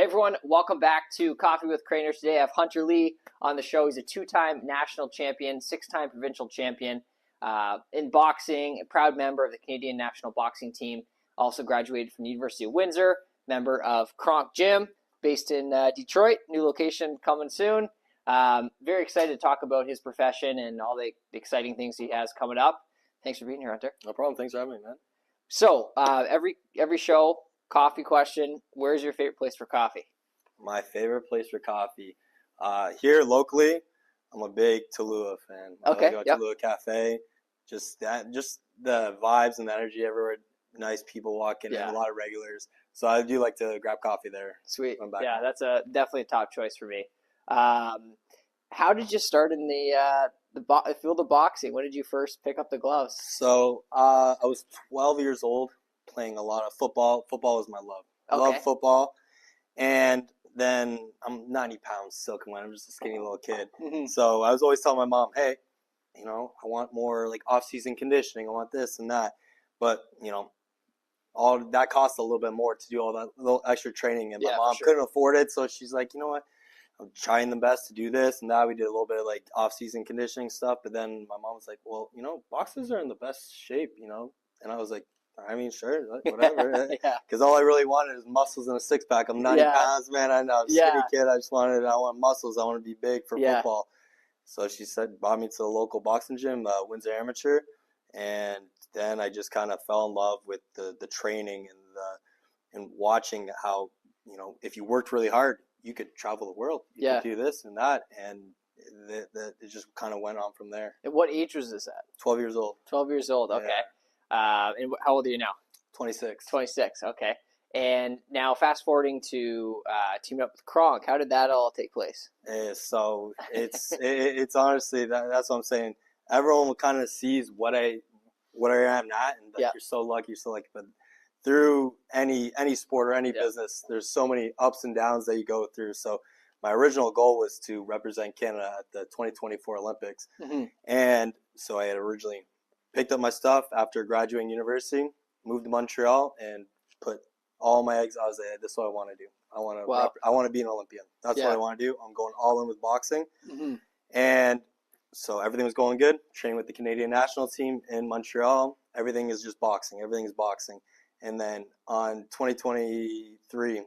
everyone, welcome back to Coffee with Crainer. Today I have Hunter Lee on the show. He's a two-time national champion, six-time provincial champion in boxing, a proud member of the Canadian national boxing team. Also graduated from the University of Windsor, member of Kronk Gym, based in Detroit. New location coming soon. Very excited to talk about his profession and all the exciting things he has coming up. Thanks for being here, Hunter. No problem. Thanks for having me, man. So every show, coffee question. Where's your favorite place for coffee? My favorite place for coffee. Here locally, I'm a big Tallulah fan. Okay. I go to Tallulah Cafe. Just the vibes and the energy everywhere. Nice people walking in, a lot of regulars. So I do like to grab coffee there. Sweet. When I'm back Yeah, home. that's definitely a top choice for me. How did you start in the field of boxing? When did you first pick up the gloves? So I was 12 years old, playing a lot of football. Football was my love. I love football. And then I'm 90 pounds soaking wet. I'm just a skinny little kid. Mm-hmm. So I was always telling my mom, hey, I want more like off-season conditioning. I want this and that. But, all that costs a little bit more to do all that little extra training. And my mom couldn't afford it. So she's like, you know what? I'm trying the best to do this and that. We did a little bit of like off-season conditioning stuff. But then my mom was like, well, boxers are in the best shape, And I was like, I mean, sure, whatever. Because all I really wanted is muscles and a six-pack. I'm 90 pounds, man. I know. I'm a skinny kid. I want muscles. I want to be big for football. So she brought me to the local boxing gym, Windsor Amateur. And then I just kind of fell in love with the training and watching how, if you worked really hard, you could travel the world. You could do this and that. And it just kind of went on from there. And what age was this at? 12 years old. 12 years old, okay. And how old are you now? 26. 26, okay. And now fast forwarding to teaming up with Kronk, how did that all take place? So it's honestly, that's what I'm saying. Everyone kind of sees what I am not, and you're so lucky, but through any sport or any business, there's so many ups and downs that you go through. So my original goal was to represent Canada at the 2024 Olympics. Mm-hmm. And so I had originally picked up my stuff after graduating university, moved to Montreal, and put all my eggs. I was like, this is what I want to do. I want to be an Olympian. That's what I want to do. I'm going all in with boxing. Mm-hmm. And so everything was going good. Training with the Canadian national team in Montreal. Everything is just boxing. Everything is boxing. And then on 2023,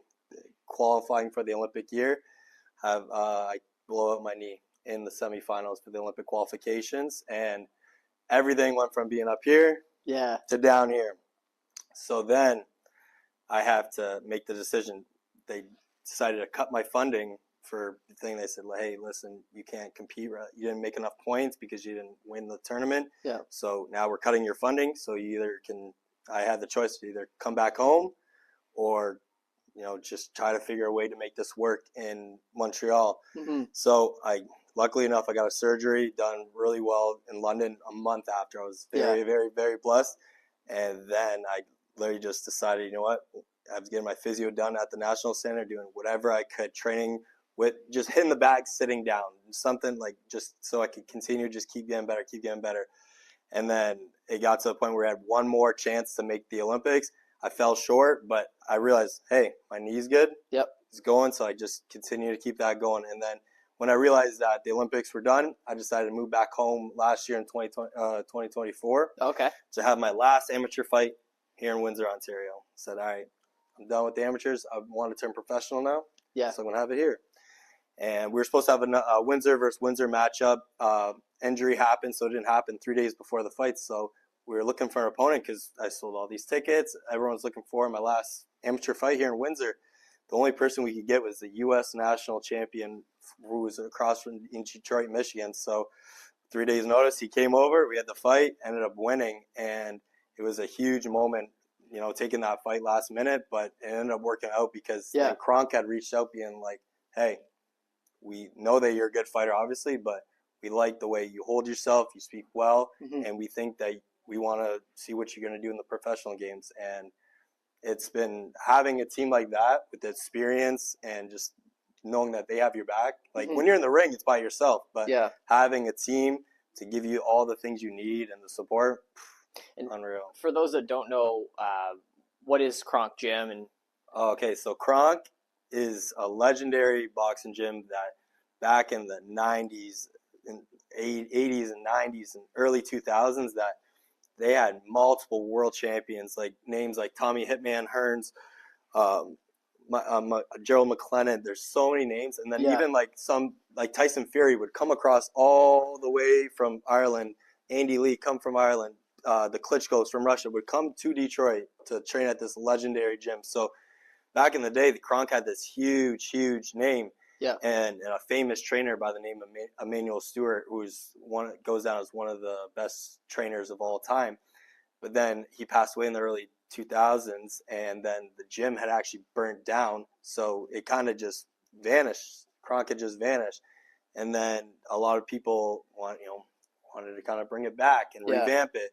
qualifying for the Olympic year, I blow up my knee in the semifinals for the Olympic qualifications. And everything went from being up here to down here. So then I have to make the decision. They decided to cut my funding for the thing. They said, hey, listen, you can't compete. You didn't make enough points because you didn't win the tournament. Yeah. So now we're cutting your funding. So you I had the choice to either come back home or, just try to figure a way to make this work in Montreal. Mm-hmm. So luckily enough, I got a surgery done really well in London a month after. I was very, very, very blessed. And then I literally just decided, you know what? I was getting my physio done at the National Center, doing whatever I could, training with just hitting the bag, sitting down, something like just so I could continue, just keep getting better. And then it got to the point where I had one more chance to make the Olympics. I fell short, but I realized, hey, my knee's good. Yep. It's going, so I just continue to keep that going. And then when I realized that the Olympics were done, I decided to move back home last year in 2024. Okay. To have my last amateur fight here in Windsor, Ontario. I said, all right, I'm done with the amateurs. I want to turn professional now. Yeah. So I'm going to have it here. And we were supposed to have a Windsor versus Windsor matchup. Injury happened, so it didn't happen 3 days before the fight. So we were looking for an opponent because I sold all these tickets. Everyone's looking for my last amateur fight here in Windsor. The only person we could get was the U.S. national champion who was across from in Detroit, Michigan. So 3 days notice, he came over. We had the fight, ended up winning, and it was a huge moment, taking that fight last minute. But it ended up working out because Kronk had reached out being like, hey, we know that you're a good fighter, obviously, but we like the way you hold yourself, you speak well, and we think that we want to see what you're going to do in the professional games. And it's been having a team like that with the experience and just knowing that they have your back. Like when you're in the ring, it's by yourself, but having a team to give you all the things you need and the support, unreal. For those that don't know, what is Kronk Gym? And okay, so Kronk is a legendary boxing gym that back in the 90s, and 80s and 90s and early 2000s, that they had multiple world champions, like names like Tommy Hitman Hearns, um, Gerald McLennan. There's so many names, and then even like some like Tyson Fury would come across all the way from Ireland. Andy Lee come from Ireland. The Klitschko's from Russia would come to Detroit to train at this legendary gym. So back in the day, the Kronk had this huge name. Yeah. And a famous trainer by the name of Emmanuel Stewart, who's goes down as one of the best trainers of all time. But then he passed away in the early 2000s, and then the gym had actually burnt down, so it kind of just vanished. Kronk had just vanished, and then a lot of people wanted to kind of bring it back and revamp it.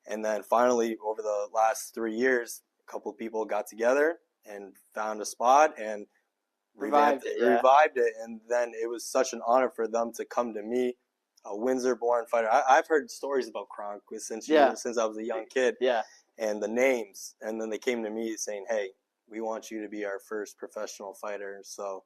And then finally, over the last 3 years, a couple of people got together and found a spot and revived it. And then it was such an honor for them to come to me, a Windsor-born fighter. I've heard stories about Kronk since I was a young kid. Yeah. And the names, and then they came to me saying, "Hey, we want you to be our first professional fighter." So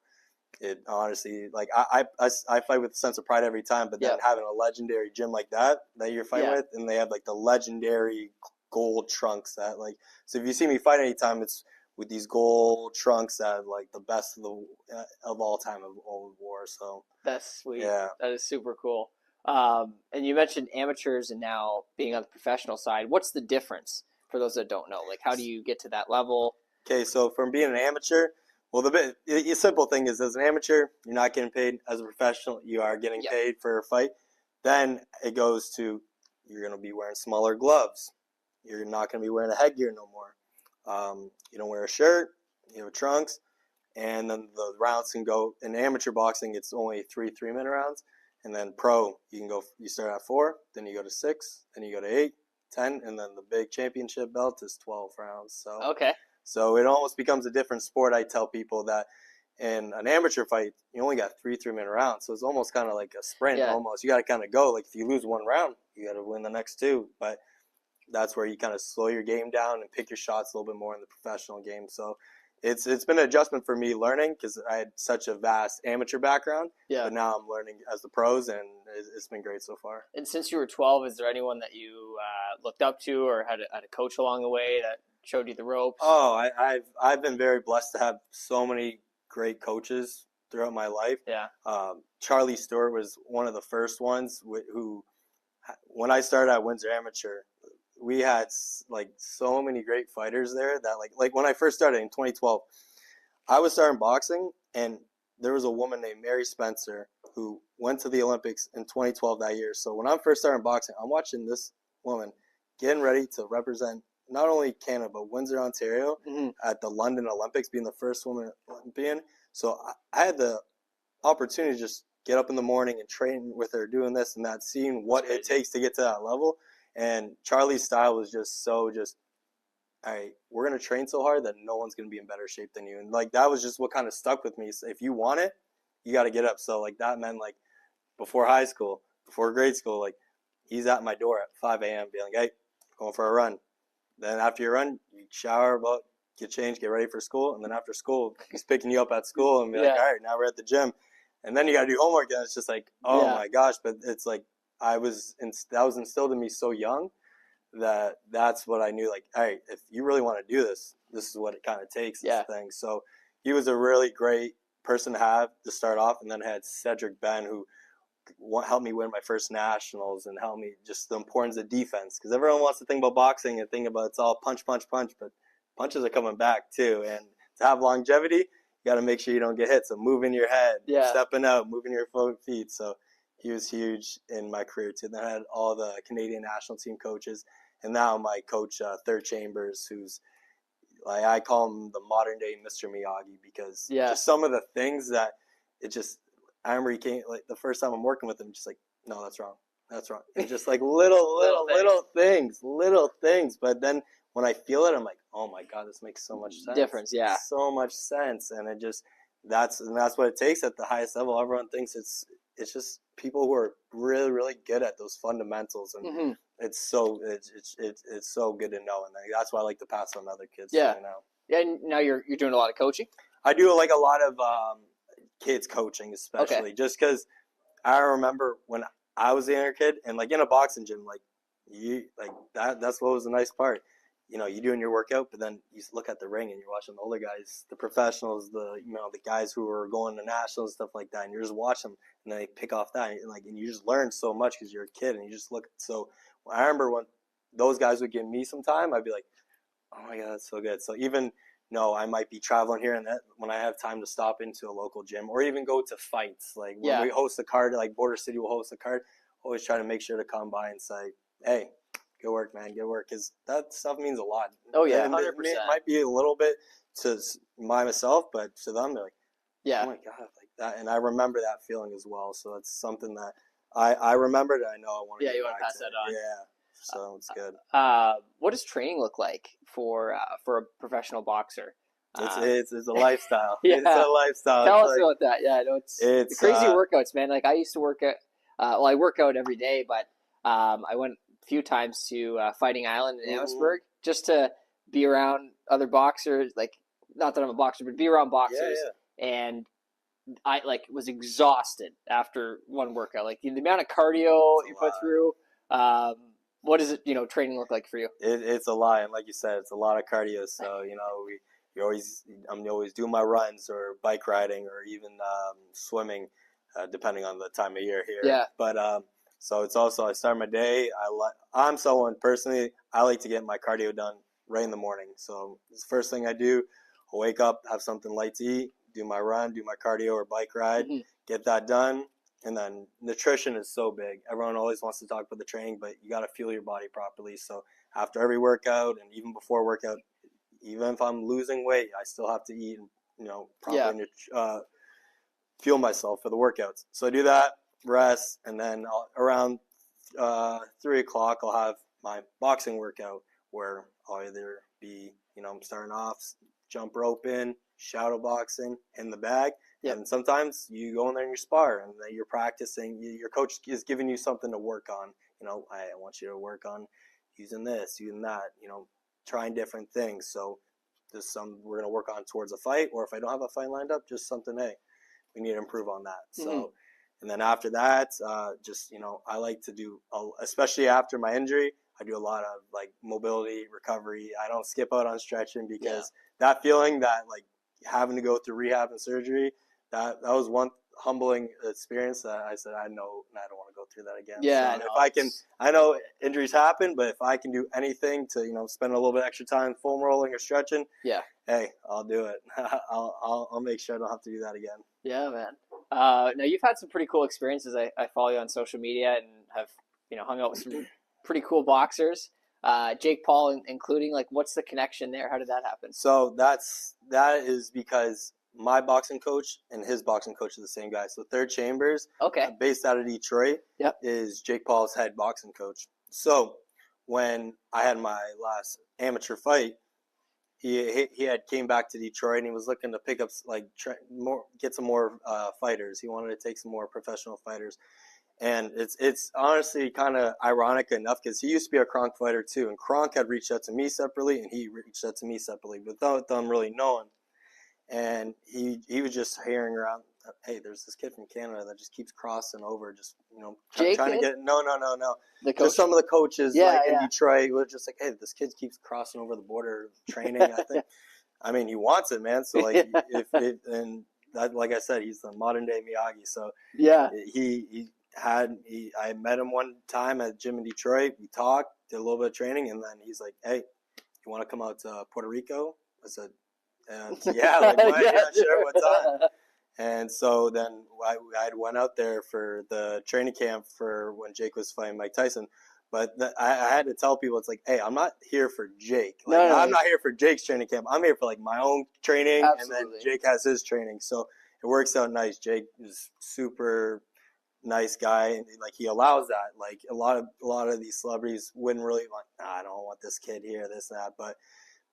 it honestly, like, I fight with a sense of pride every time, but then having a legendary gym like that you're fighting with, and they have like the legendary gold trunks that, like, so if you see me fight anytime, it's with these gold trunks that like the best of all time of all war. So that's sweet. Yeah, that is super cool. And you mentioned amateurs and now being on the professional side. What's the difference for those that don't know? Like, how do you get to that level? Okay, so from being an amateur, well, the simple thing is, as an amateur, you're not getting paid. As a professional, you are getting paid for a fight. Then it goes to, you're going to be wearing smaller gloves. You're not going to be wearing a headgear no more. You don't wear a shirt. You have trunks. And then the rounds can go, in amateur boxing, it's only 3-minute rounds. And then pro, you start at 4, then you go to 6, then you go to 8, 10, and then the big championship belt is 12 rounds. So it almost becomes a different sport. I tell people that in an amateur fight, you only got 3-minute rounds. So it's almost kind of like a sprint almost. You got to kind of go. Like, if you lose one round, you got to win the next 2. But that's where you kind of slow your game down and pick your shots a little bit more in the professional game. So it's been an adjustment for me learning, because I had such a vast amateur background. Yeah. But now I'm learning as the pros, and it's been great so far. And since you were 12, is there anyone that you looked up to or had a coach along the way that showed you the ropes? Oh, I've been very blessed to have so many great coaches throughout my life. Yeah. Charlie Stewart was one of the first ones who, when I started at Windsor Amateur, we had like so many great fighters there that like when I first started in 2012, I was starting boxing, and there was a woman named Mary Spencer who went to the Olympics in 2012 that year. So when I'm first starting boxing, I'm watching this woman getting ready to represent not only Canada, but Windsor, Ontario at the London Olympics, being the first woman Olympian. So I had the opportunity to just get up in the morning and train with her, doing this and that, seeing what it takes to get to that level. And Charlie's style was just all right, we're going to train so hard that no one's going to be in better shape than you. And like, that was just what kind of stuck with me. So if you want it, you got to get up. So like, that meant like before high school, before grade school, like, he's at my door at 5 a.m. being like, "Hey, going for a run." Then after your run, you shower, get changed, get ready for school. And then after school, he's picking you up at school and be like, "All right, now we're at the gym." And then you got to do homework. And it's just like, oh my gosh. But it's like, that was instilled in me so young that's what I knew. Like, all right, if you really want to do this, this is what it kind of takes. This thing. So he was a really great person to have to start off. And then I had Cedric Ben, who helped me win my first nationals and helped me just the importance of defense. Because everyone wants to think about boxing and think about it's all punch, punch, punch. But punches are coming back too. And to have longevity, you got to make sure you don't get hit. So moving your head, stepping out, moving your feet. So he was huge in my career too. Then I had all the Canadian national team coaches, and now my coach, Third Chambers, who's like, I call him the modern day Mr. Miyagi, because just some of the things that I remember he came, like, the first time I'm working with him, just like, "No, that's wrong. That's wrong." And just like little things. But then when I feel it, I'm like, "Oh my God, this makes so much sense." Difference, so much sense. And it just, that's what it takes at the highest level. Everyone thinks it's just people who are really, really good at those fundamentals, and it's so good to know, and that's why I like to pass on to other kids. Yeah. And now you're doing a lot of coaching. I do like a lot of kids coaching, especially just because I remember when I was a younger kid and like in a boxing gym, like you like that's what was the nice part. You doing your workout, but then you look at the ring and you're watching the older guys, the professionals, the guys who are going to nationals and stuff like that, and you're just watching them, and they pick off that, and you just learn so much because you're a kid, and you just look. So I remember when those guys would give me some time, I'd be like, oh my god, that's so good. So even I might be traveling here and that when I have time to stop into a local gym or even go to fights, like when we host a card, like Border City will host a card, always try to make sure to come by and say, hey, good work, man, good work, because that stuff means a lot. Oh yeah, 100%. It might be a little bit to myself, but to them, they're like, yeah, oh my god, like that. And I remember that feeling as well. So it's something that I remembered, and I know I want to. Yeah, you want to pass that on. Yeah. So it's good. What does training look like for a professional boxer? It's a lifestyle. Yeah. It's a lifestyle. Tell us about that. Yeah, I know it's crazy workouts, man. Like I used to work I work out every day, but I went a few times to Fighting Island in Amherstburg just to be around other boxers. Like, not that I'm a boxer, but be around boxers. Yeah. And I was exhausted after one workout. Like the amount of cardio you put through. What does it, training look like for you? It's a lot, and like you said, it's a lot of cardio. So I'm always doing my runs or bike riding or even swimming, depending on the time of year here. Yeah. But so it's also I start my day. I'm someone personally I like to get my cardio done right in the morning. So it's the first thing I do. I wake up, have something light to eat, do my run, do my cardio or bike ride, get that done. And then nutrition is so big. Everyone always wants to talk about the training, but you got to fuel your body properly. So after every workout and even before workout, even if I'm losing weight, I still have to eat, properly fuel myself for the workouts. So I do that, rest, and then around 3 o'clock, I'll have my boxing workout where I'll either be, I'm starting off, jump rope in, shadow boxing in the bag. Yep. And sometimes you go in there and you spar and you're practicing. Your coach is giving you something to work on. I want you to work on using this, using that, trying different things. So there's we're going to work on towards a fight, or if I don't have a fight lined up, just something, hey, we need to improve on that. So, and then after that, I like to do, especially after my injury, I do a lot of like mobility, recovery. I don't skip out on stretching because that feeling that like having to go through rehab and surgery, that was one humbling experience that I said, I don't want to go through that again. Yeah. So I know injuries happen, but if I can do anything to, spend a little bit extra time foam rolling or stretching, hey, I'll do it. I'll make sure I don't have to do that again. Yeah, man. Now you've had some pretty cool experiences. I follow you on social media and have, hung out with some pretty cool boxers. Jake Paul including, like, what's the connection there? How did that happen? So that is because my boxing coach and his boxing coach are the same guy. So Third Chambers, based out of Detroit, is Jake Paul's head boxing coach. So when I had my last amateur fight, he had came back to Detroit and he was looking to pick up get some more fighters. He wanted to take some more professional fighters. And it's honestly kind of ironic enough because he used to be a Kronk fighter too. And Kronk had reached out to me separately and he reached out to me separately without them really knowing. And he was just hearing around, hey, there's this kid from Canada that just keeps crossing over, just, trying to get, no. Just some of the coaches in Detroit were just like, hey, this kid keeps crossing over the border training. I think, I mean, he wants it, man. So like, like I said, he's the modern day Miyagi. So I met him one time at a gym in Detroit. We talked, did a little bit of training, and then he's like, hey, you want to come out to Puerto Rico? I said, sure, what's on? And so then I went out there for the training camp for when Jake was fighting Mike Tyson. But I had to tell people, it's like, hey, I'm not here for Jake. I'm not here for Jake's training camp. I'm here for like my own training, and then Jake has his training. So it works out nice. Jake is super nice guy, and like he allows that. Like a lot of these celebrities wouldn't really like, I don't want this kid here, this and that, but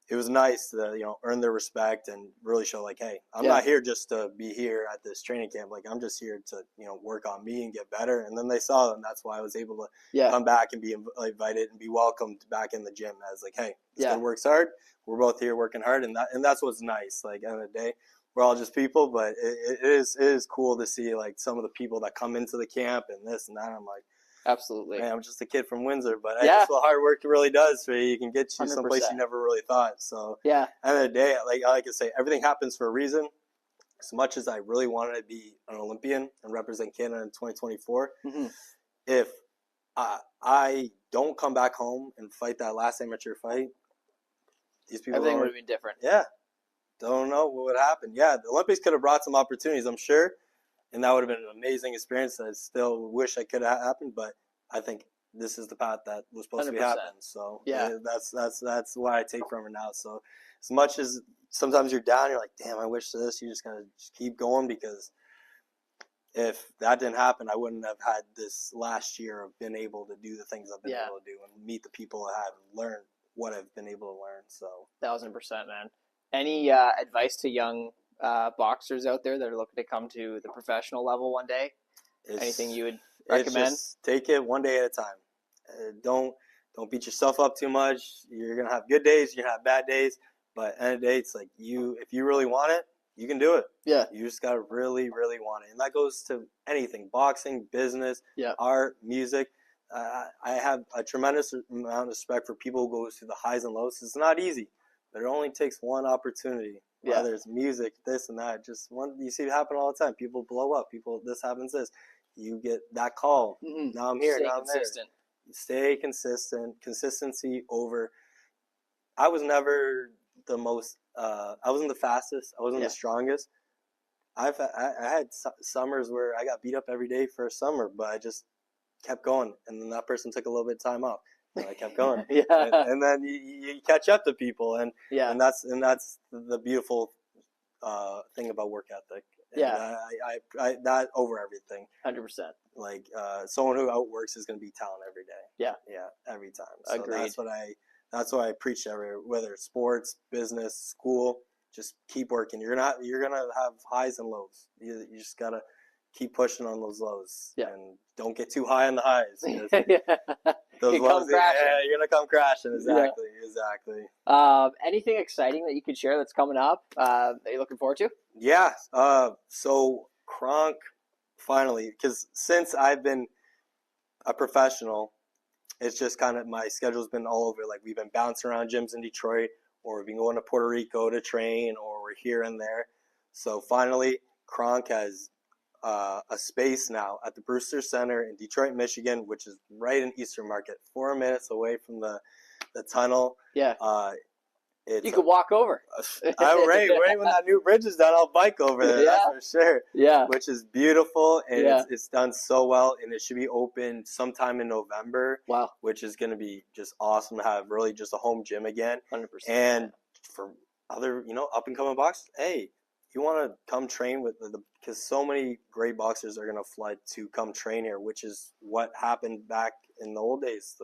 it was nice to earn their respect and really show like, hey, I'm not here just to be here at this training camp. Like I'm just here to work on me and get better. And then they saw it, and that's why I was able to come back and be invited and be welcomed back in the gym as like, hey, this kid works hard. We're both here working hard, and that's what's nice. Like at the end of the day, we're all just people, but it is cool to see like some of the people that come into the camp and this and that. I'm like, Absolutely. man, I'm just a kid from Windsor, but Yeah. that's what hard work really does for you. You can get you 100%. someplace you never really thought. So Yeah. at the end of the day, like I like to say, everything happens for a reason. As much as I really wanted to be an Olympian and represent Canada in 2024, Mm-hmm. if I don't come back home and fight that last amateur fight, these people Everything would have been different. Yeah. Don't know what would happen. Yeah, the Olympics could have brought some opportunities, I'm sure, and that would have been an amazing experience that I still wish I could have happened, but I think this is the path that was supposed 100%. to be happening. So yeah, that's what I take from it now. So as much as sometimes you're down, you're like, damn, I wish this. You just gotta keep going, because if that didn't happen, I wouldn't have had this last year of being able to do the things I've been able to do and meet the people I have and learn what I've been able to learn. So 1000%, man. Any advice to young boxers out there that are looking to come to the professional level one day? Anything you would recommend? Just take it one day at a time. Don't beat yourself up too much. You're gonna have good days. You're gonna have bad days. But at the end of the day, it's like if you really want it, you can do it. Yeah. You just gotta really, really want it, and that goes to anything: boxing, business, art, music. I have a tremendous amount of respect for people who go through the highs and lows. It's not easy, but it only takes one opportunity. Whether it's music, this and that, just one. You see it happen all the time. People blow up. This happens. This. You get that call. Mm-hmm. Now I'm here. Stay now consistent. I'm there. Stay consistent. Consistency over. I was never the most. I wasn't the fastest. I wasn't the strongest. I had summers where I got beat up every day for a summer, but I just kept going, and then that person took a little bit of time off, and I kept going. and then you catch up to people, and that's the beautiful thing about work ethic. And I that over everything. 100%. Like someone who outworks is going to be talent every day. Yeah, every time. So Agreed. That's what I preach everywhere, whether it's sports, business, school. Just keep working. You're gonna have highs and lows. You just gotta keep pushing on those lows. And don't get too high on the highs. Those lows, you're gonna come crashing. Exactly. Anything exciting that you could share that's coming up that you're looking forward to? Yeah. So Kronk finally, because since I've been a professional, it's just kind of my schedule's been all over. Like we've been bouncing around gyms in Detroit, or we've been going to Puerto Rico to train, or we're here and there. So finally, Kronk has a space now at the Brewster Center in Detroit, Michigan, which is right in Eastern Market, 4 minutes away from the tunnel. Yeah. You could walk over. Right when that new bridge is done, I'll bike over there. That's for sure. Yeah. Which is beautiful, and it's done so well, and it should be open sometime in November. Wow. Which is going to be just awesome to have really just a home gym again. 100%. And for other, up and coming boxers, hey, you want to come train with because so many great boxers are going to flood to come train here, which is what happened back in the old days.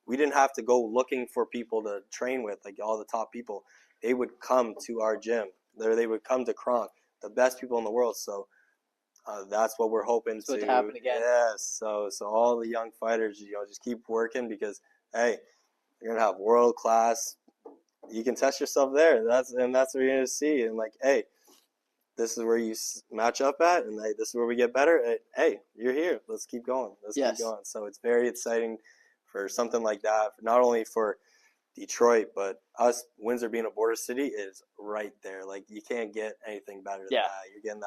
We didn't have to go looking for people to train with, like all the top people. They would come to our gym. They would come to Kronk, the best people in the world. So that's what we're hoping to happen again. Yes. So all the young fighters, just keep working, because hey, you're gonna have world class. You can test yourself there. That's what you're gonna see. And like, hey, this is where you match up at, and this is where we get better. Hey, you're here. Let's keep going. Keep going. So it's very exciting for something like that, not only for Detroit, but us, Windsor being a border city, is right there. Like, you can't get anything better than that. You're getting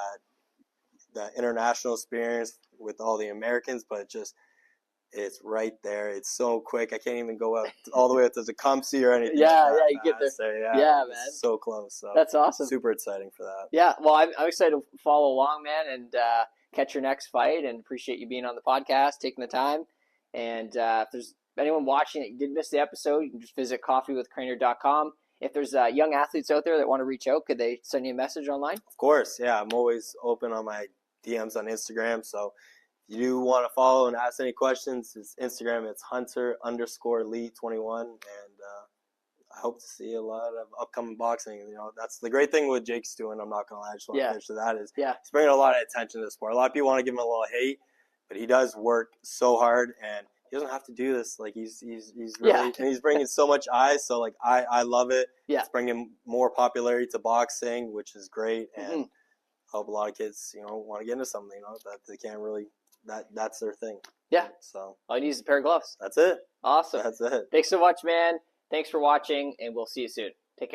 that international experience with all the Americans, but it's right there. It's so quick. I can't even go up all the way up to Tecumseh or anything. You get there. Yeah, man. It's so close. So that's awesome. Super exciting for that. Yeah, well, I'm excited to follow along, man, and catch your next fight, and appreciate you being on the podcast, taking the time. And if there's anyone watching that you did miss the episode, you can just visit coffeewithcrainer.com. If there's young athletes out there that want to reach out, could they send you a message online? Of course, yeah. I'm always open on my DMs on Instagram. So if you do want to follow and ask any questions, it's Instagram. It's Hunter_Lee21. And I hope to see a lot of upcoming boxing. That's the great thing with Jake's doing. I'm not going to lie. I just want to finish to that. He's bringing a lot of attention to the sport. A lot of people want to give him a little hate, but he does work so hard, and he he doesn't have to do this. Like he's really Yeah. and he's bringing so much eyes. So like I love it. Yeah. It's bringing more popularity to boxing, which is great, and Mm-hmm. I hope a lot of kids want to get into something that they can't really that's their thing. Yeah. So all you need is a pair of gloves. that's it. Awesome. That's it. Thanks so much, man. Thanks for watching, and we'll see you soon. Take care.